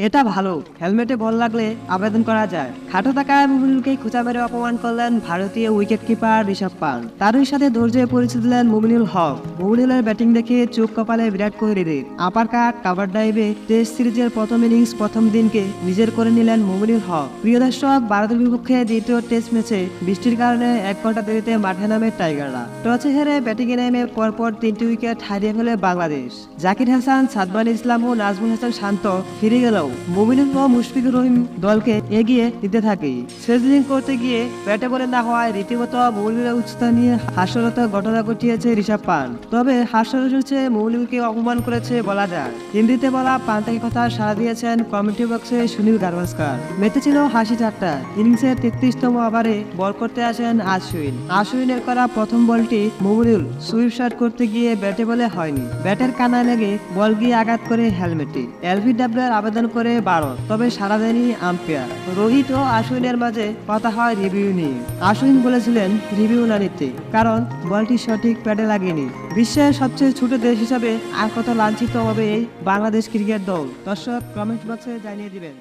এটা ভালো, হেলমেটে বল লাগলে আবেদন করা যায়। খাটো থাকায় মুমিনুলকে খোঁচা মেরে অপমান করলেন ভারতীয় উইকেট কিপার ঋষভ পান্ট। তারই সাথে ধৈর্যে পরিচয় দিলেন মুমিনুল হক। মুমিনুলের ব্যাটিং দেখে চোখ কপালে বিরাট কোহলির। আপার কাট কাভার ড্রাইভে টেস্ট সিরিজের প্রথম ইনিংস প্রথম দিনকে নিজের করে নিলেন মুমিনুল হক। প্রিয় দর্শক, ভারতের বিপক্ষে দ্বিতীয় টেস্ট ম্যাচে বৃষ্টির কারণে 1 ঘন্টা দেরিতে মাঠে নামে টাইগাররা। টসে হেরে ব্যাটিংয়ে নেমে পরপর 3টি উইকেট হারিয়ে ফেলে বাংলাদেশ। জাকির হাসান, সাদমান ইসলাম ও নাজমুল হাসান শান্ত ফিরে গেলেও মুমিনুল ও মুশফিকুর রহিম দলকে এগিয়ে দিতে থাকে। সেজলিং করতে গিয়ে ব্যাটে বলে না হওয়ায় রীতিমতো মুমিনুলের উচ্চতা নিয়ে হাস্যরত ঘটনা ঘটিয়েছে ঋষভ পান্ট। তবে হাস্যরস হচ্ছে মুমিনুলকে অপমান করেছে বলা যায়। হিন্দিতে বলা পান্টের কথা সাড়া দিয়েছেন কমেন্ট্রি বক্সে সুনীল গাভাস্কার। মেতে ছিল হাসি ঠাট্টা। ইনিংসের 33তম ওভারে বল করতে আসেন আশুইনের করা প্রথম বলটি মুমিনুল সুইপ শট করতে গিয়ে ব্যাটে বলে হয়নি। ব্যাটের কানায় লেগে বল গিয়ে আঘাত করে হেলমেটে। এলবিডব্লিউ এর আবেদন করে ভারত, তবে সাড়া দেয়নি আম্পায়ার। রোহিত ও আশুইনের মাঝে কথা হয় রিভিউ নিয়ে। আশুইন বলেছিলেন রিভিউ না নিতে, কারণ বলটি সঠিক প্যাডে লাগেনি। বিশ্বের সবচেয়ে ছোট দেশ হিসাবে আর কত লাঞ্ছিত হবে এই বাংলাদেশ ক্রিকেট দল? দর্শক কমেন্ট বক্সে জানিয়ে দিবেন।